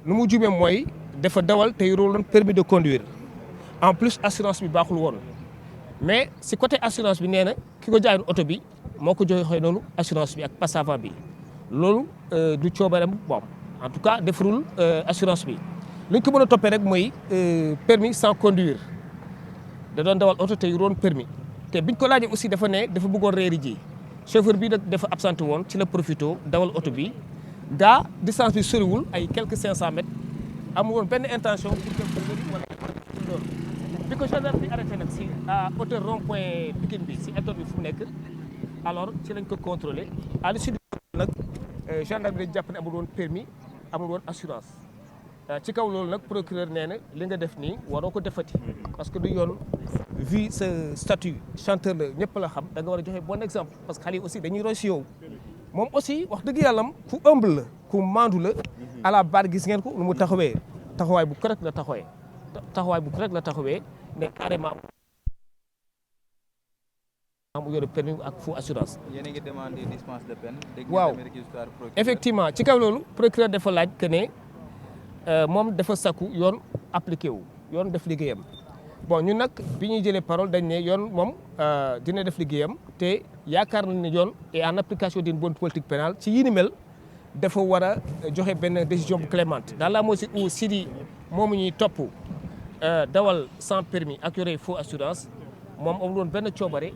nu mu jumee mooy dafa dawal te yorul permis de conduire en plus assurance bi baaxul woon mais si côté assurance bi nee na ki ko jaayoon oto bi moo ko joxe noonu assurance bi ak passe avant bi loolu du coobareem bon en tout cas defarul assurance bi li ñu ko mën a toppee rek mooy permis sans conduire da doon dawal oto te yorul permis te biñ ko laajee aussi dafa ne dafa bëggoon réeri ji chauffeur bi nag dafa absenté woon ci la profito dawal oto bi gaa distance bi soriwul ay quelques 500 mètres amul woon benn intention pour que wala loolu bi ko gendarme bi arrêté nag si à hauteur rond point Pikine bi si étoile bi fu mu nekk alors ci lañ ko contrôlé à l'issue du nag gendarme bi dañ jàpp ne amul woon permis amul woon assurance ci kaw loolu nag procureur nee na li nga def nii waroo ko defati parce que du yoon vu sa statut chanteur la ñëpp la xam da nga war a joxe bon exemple parce que xale yi aussi dañuy roy si yow moom aussi wax dëgg yàllam ku humble la ku maandu la à la barre gis ngeen ko nu mu taxawee taxawaay bu correct la taxawee ne carrément mu yore permis ak fu assurance. Yéen a ngi demandé dispense de peine. waaw effectivement ci kaw loolu procureur dafa laaj que ne moom dafa sakku yoon appliqué wu yoon def liggéeyam bon ñun nag bi ñuy jëlee parole dañ ne yoon moom dina def liggéeyam te yaakaar nañ ne yoon et en application d'une bonne politique pénale ci yi ni mel dafa war a joxe benn décision bu clémente dans la mesure où Sidi moomu ñuy topp dawal sans permis ak yore faux assurance moom amul woon benn coobare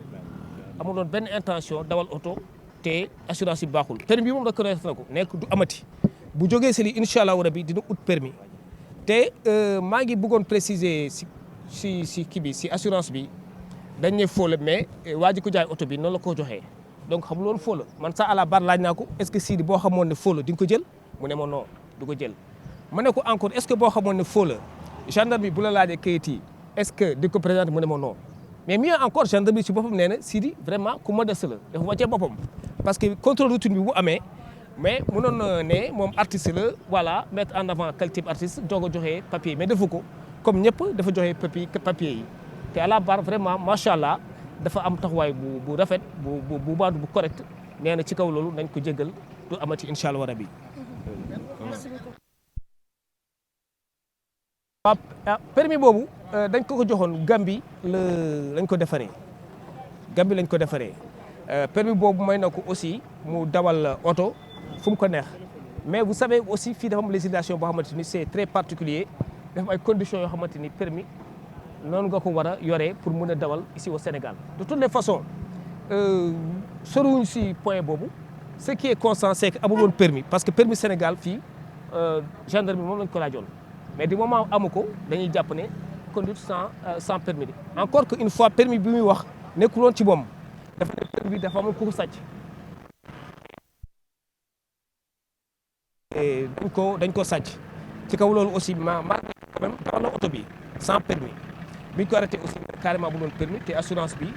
amul woon benn intention dawal oto te assurance yi baaxul permis bi moom reconnaître na ko nekk du amati bu jógee si li incha allah rabi dina ut permis te maa ngi bëggoon préciser si kii bi si assurance bi dañ ne faux la mais waa ji ko jaay oto bi noonu la ko joxee donc xamul woon faux la man sax à la barre laaj naa ko est-ce que Sidi boo xamoon ne faux la di nga ko jël mu ne ma non du ko jël ma ne ko encore est-ce que boo xamoon ne faux la gendarme bi bu la laajee kayit yi est-ce que di ko présenter mu ne ma non mais mieux encore gendarme bi ci boppam nee na Sidi vraiment ku modeste la dafa wàccee boppam parce que contrôle routine bi bu amee mais mënoon na ne moom artiste la voilà mettre en avant quel type artiste doog a joxe papier mais defu ko comme ñëpp dafa joxe papier yi te à la barre vraiment macha allah dafa am taxawaay bu rafet bu baadu bu correct nee na ci kaw loolu nañ ko jéggal du amati incha allah rabi. waaw permis boobu dañ ko joxoon Gambie lañ ko defaree permis boobu may na ko aussi mu dawal oto fu mu ko neex mais vous savez aussi fii dafa am législation boo xamante ni c'est très particulier dafa am ay conditions yoo xamante ni permis noonu nga ko war a yoree pour mën a dawal ici au Sénégal de toutes les façons soriwuñ si point boobu ce qui est constant c'est que amul woon permis parce que permis Sénégal fii gendarme bi moom lañ ko laajoon mais du moment amu ko dañuy jàpp ne conduite sans permis bi encore que une fois permis bi muy wax nekkul woon ci moom dafa ne permis bi dafa amoon ku ko sàcc dañ ko sàcc ci kaw loolu aussi quand même dawal na oto bi sans permis biñ ko arrêté aussi carrément bu doon permis te assurance bi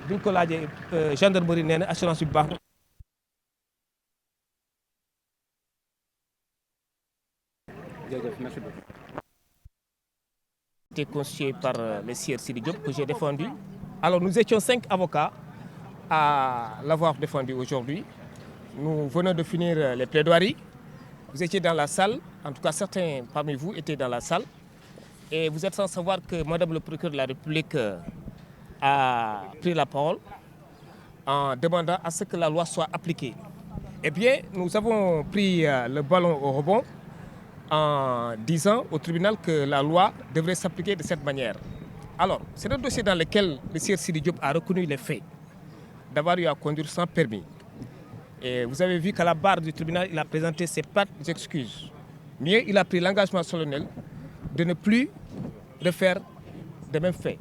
biñ ko laajee gendarmerie nee na assurance bi baax été constitué par le sieur Sidi Diop que j'ai défendu. Alors nous étions 5 avocats à l'avoir défendu aujourd'hui. Nous venons de finir les plaidoiries. Vous étiez dans la salle, en tout cas certains parmi vous étaient dans la salle. Et vous êtes sans savoir que Madame le procureur de la République a pris la parole en demandant à ce que la loi soit appliquée. Eh bien, nous avons pris le ballon au rebond en disant au tribunal que la loi devrait s'appliquer de cette manière. Alors, c'est un dossier dans lequel le sieur Sidi Diop a reconnu les faits d'avoir eu à conduire sans permis. Et vous avez vu qu'à la barre du tribunal, il a présenté ses plates excuses. Mieux, il a pris l'engagement solennel de ne plus refaire les mêmes faits,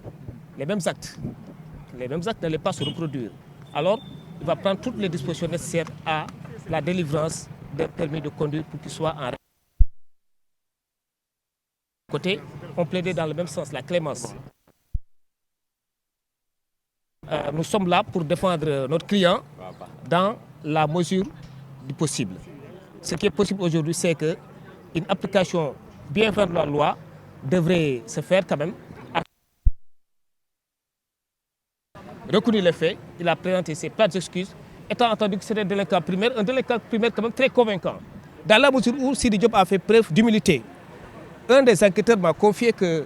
les mêmes actes. Les mêmes actes n'allaient pas se reproduire. Alors, il va prendre toutes les dispositions nécessaires à la délivrance d'un permis de conduire pour qu'il soit en côté, on plaidait dans le même sens, la clémence. Nous sommes là pour défendre notre client dans la mesure du possible. Ce qui est possible aujourd'hui, c'est qu'une application bien faite de la loi devrait se faire quand même. Reconnu les faits, il a présenté ses plates excuses, étant entendu que c'était un délinquant primaire quand même très convaincant. dans la mesure où Sidi Diop a fait preuve d'humilité. Un des enquêteurs m'a confié que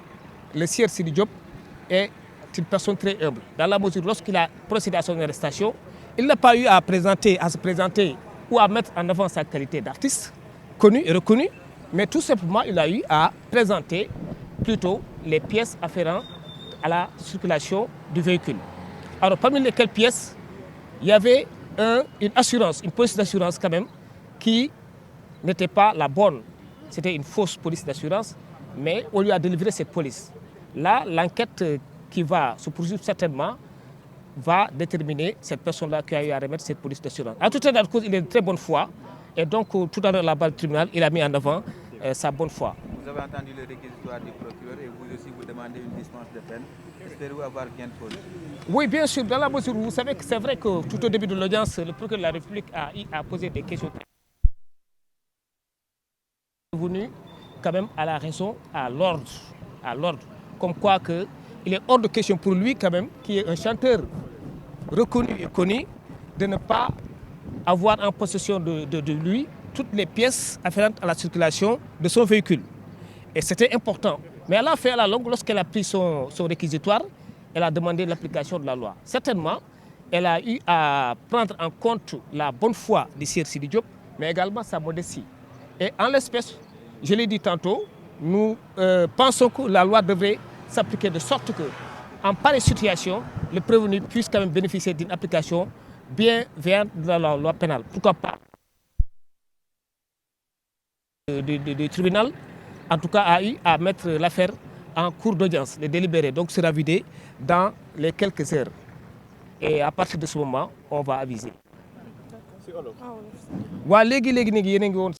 le sieur Sidi Diop est une personne très humble. Dans la mesure où lorsqu'il a procédé à son arrestation, il n'a pas eu à se présenter ou à mettre en avant sa qualité d'artiste, connu et reconnu, mais tout simplement il a eu à présenter plutôt les pièces afférentes à la circulation du véhicule. Alors parmi lesquelles pièces, il y avait une assurance, une police d'assurance quand même, qui n'était pas la bonne. C'était une fausse police d'assurance, mais on lui a délivré cette police. Là, l'enquête qui va se poursuivre certainement va déterminer cette personne-là qui a eu à remettre cette police d'assurance. En tout état de cause, il est de très bonne foi. Et donc, tout à l'heure, là-bas, le tribunal, il a mis en avant sa bonne foi. Vous avez entendu le réquisitoire du procureur et vous aussi, vous demandez une dispense de peine. Espérez-vous avoir gain de cause? Oui, bien sûr, dans la mesure où vous savez que c'est vrai que tout au début de l'audience, le procureur de la République a posé des questions. Venu quand même à la raison, à l'ordre, comme quoi que il est hors de question pour lui quand même, qui est un chanteur reconnu et connu, de ne pas avoir en possession de lui toutes les pièces afférentes à la circulation de son véhicule. Et c'était important. Mais à la fin, à la longue, lorsqu'elle a pris son réquisitoire, elle a demandé l'application de la loi. Certainement, elle a eu à prendre en compte la bonne foi du sieur Sidi Diop, mais également sa modestie. Et en l'espèce, je l'ai dit tantôt, nous pensons que la loi devrait s'appliquer de sorte que, en pareille situation, le prévenu puisse quand même bénéficier d'une application bienveillante de la loi pénale. Pourquoi pas du tribunal, en tout cas, a eu à mettre l'affaire en cours d'audience, le délibéré, donc sera vidé dans les quelques heures. Et à partir de ce moment, on va aviser. Waa léegi yéen a ngi woon.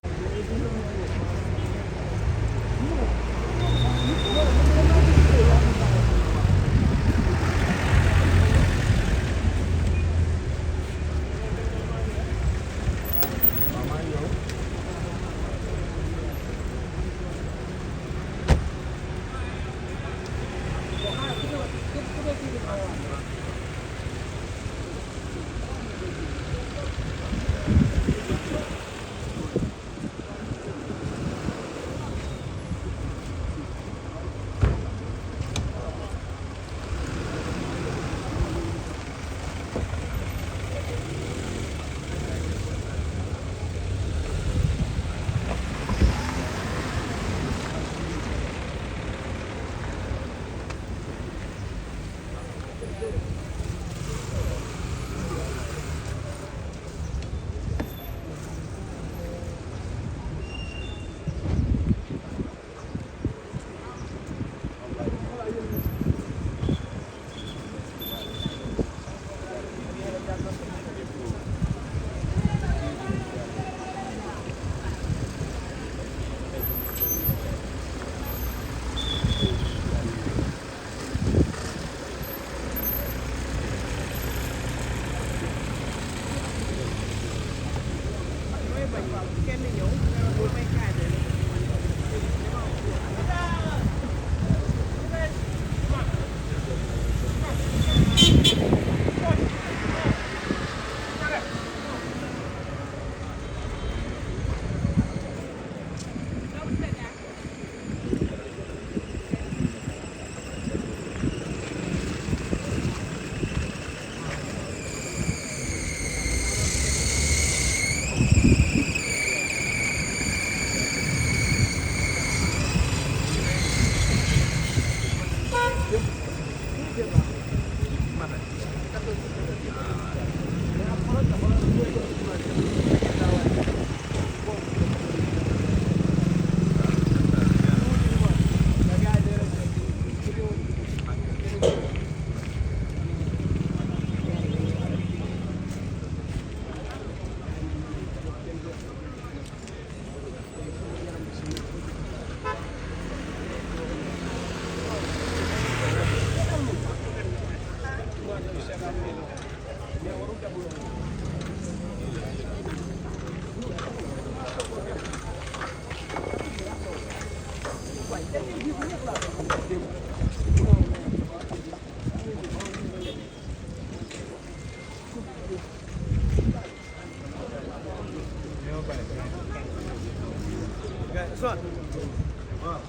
waaw.